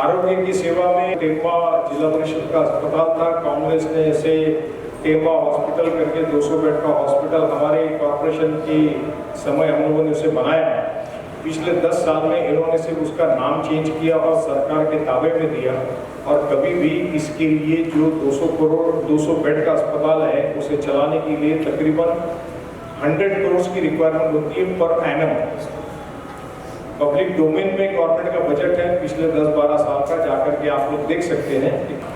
आरोग्य की सेवा में टेम्बा जिला परिषद का अस्पताल था। कांग्रेस ने इसे टेम्बा हॉस्पिटल करके 200 बेड का हॉस्पिटल हमारे कॉर्पोरेशन की समय हम लोगों ने उसे बनाया। पिछले 10 साल में इन्होंने सिर्फ उसका नाम चेंज किया और सरकार के दावे में दिया, और कभी भी इसके लिए जो 200 बेड का अस्पताल है उसे चलाने के लिए तकरीबन 100 करोड़ की रिक्वायरमेंट होती है पर एनम। पब्लिक डोमेन में गवर्नमेंट का बजट है पिछले 10-12 साल का, जाकर के आप लोग देख सकते हैं।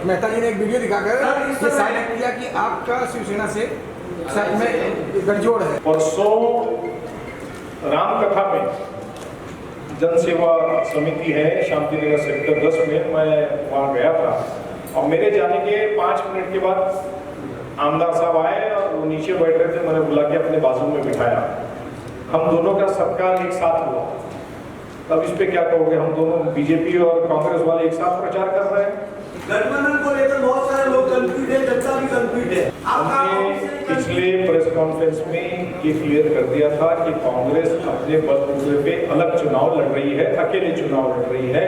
मेहता जी ने एक वीडियो दिखाकर ये साबित किया कि आपका शिवसेना से सच में गठजोड़ है। परसों रामकथा में जन सेवा समिति है शांतिनगर सेक्टर 10 में, मैं वहाँ गया था और मेरे जाने के 5 मिनट के बाद आमदार साहब आए और वो नीचे बैठ रहे थे। मैंने बुला के अपने बाजू में बिठाया। हम दोनों का सत्कार एक साथ हुआ। अब इस पे क्या कहोगे? हम दोनों बीजेपी और कांग्रेस वाले एक साथ प्रचार कर रहे हैं। गठबंधन को लेकर बहुत सारे लोग कंफ्यूज है, जनता भी कंफ्यूज है। हमने पिछले प्रेस कॉन्फ्रेंस में ये क्लियर कर दिया था कि कांग्रेस अपने बलबूते पे अलग चुनाव लड़ रही है, अकेले चुनाव लड़ रही है।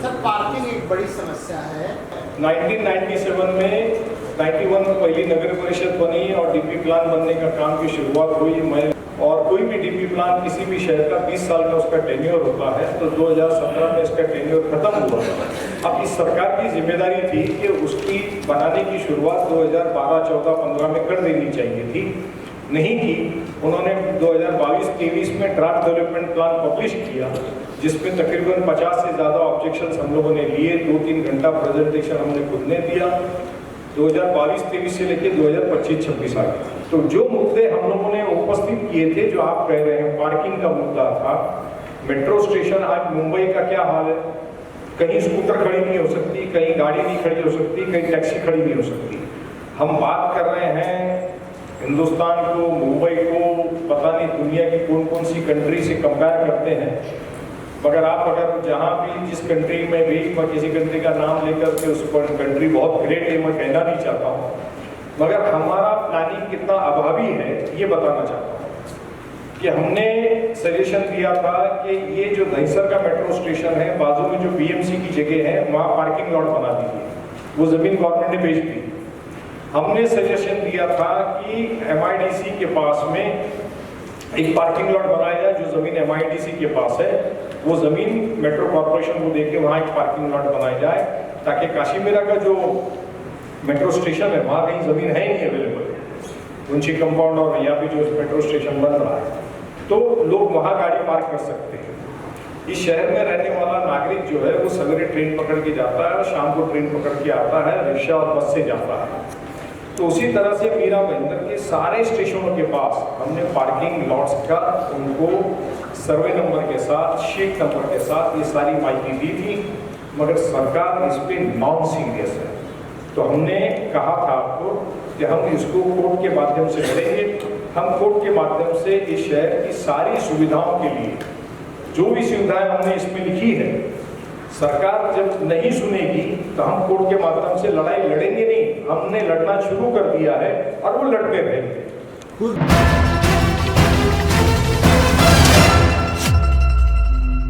सर, पार्किंग एक बड़ी समस्या है। 1997 में 91 में पहली नगर परिषद बनी और डीपी प्लान बनने का काम की शुरुआत हुई। मैं और कोई भी डीपी प्लान किसी भी शहर का 20 साल का उसका टेन्योर होता है, तो 2017 में इसका टेन्योर खत्म हुआ। अब इस सरकार की जिम्मेदारी थी कि उसकी बनाने की शुरुआत 2012, 14, 15 में कर देनी चाहिए थी, नहीं की। उन्होंने 2022-23 में ड्राफ्ट डेवलपमेंट प्लान पब्लिश किया, जिसमें तकरीबन 50 से ज़्यादा ऑब्जेक्शन हम लोगों ने लिए। 2-3 घंटा प्रेजेंटेशन हमने खुद ने दिया। 2022-23 से लेकर 2025-26 आ गया। तो जो मुद्दे हम लोगों ने उपस्थित किए थे, जो आप कह रहे हैं, पार्किंग का मुद्दा था, मेट्रो स्टेशन। आज मुंबई का क्या हाल है? कहीं स्कूटर खड़ी नहीं हो सकती, कहीं गाड़ी नहीं खड़ी हो सकती, कहीं टैक्सी खड़ी नहीं हो सकती। हम बात कर रहे हैं हिंदुस्तान को, मुंबई को, पता नहीं दुनिया की कौन कौन सी कंट्री से कंपेयर करते हैं। मगर आप अगर जहाँ भी जिस कंट्री में भी, मैं किसी कंट्री का नाम लेकर के उस पर कंट्री बहुत ग्रेट है मैं कहना नहीं चाहता हूँ, मगर हमारा प्लानिंग कितना अभावी है ये बताना चाहता हूँ। कि हमने सजेशन दिया था कि ये जो दहीसर का मेट्रो स्टेशन है, बाजू में जो बीएमसी की जगह है, वहाँ पार्किंग लॉट बना दीजिए। वो ज़मीन गवर्नमेंट ने बेच दी। हमने सजेशन दिया था कि MIDC के पास में एक पार्किंग लॉट बनाया जाए, जो ज़मीन MIDC के पास है वो ज़मीन मेट्रो कॉर्पोरेशन को देके वहाँ एक पार्किंग लॉट बनाई जाए, ताकि काशीमीरा का जो मेट्रो स्टेशन है वहाँ कहीं ज़मीन है ही नहीं अवेलेबल। मुंशी कंपाउंड और यहाँ पे जो मेट्रो स्टेशन बन रहा है, तो लोग वहाँ गाड़ी पार्क कर सकते हैं। इस शहर में रहने वाला नागरिक जो है वो सवेरे ट्रेन पकड़ के जाता है और शाम को ट्रेन पकड़ के आता है, रिक्शा और बस से जाता है। तो उसी तरह से मीरा भाईंदर के सारे स्टेशनों के पास हमने पार्किंग लॉट्स का उनको सर्वे नंबर के साथ, शीट नंबर के साथ ये सारी माहिती दी थी, मगर सरकार इस पे नॉन सीरियस है। तो हमने कहा था आपको कि हम इसको कोर्ट के माध्यम से करेंगे। हम कोर्ट के माध्यम से इस शहर की सारी सुविधाओं के लिए जो भी सुविधाएं हमने इसमें लिखी है, सरकार जब नहीं सुनेगी तो हम कोर्ट के माध्यम से लड़ाई लड़ेंगे नहीं। हमने लड़ना शुरू कर दिया है और वो लड़ते रहेंगे।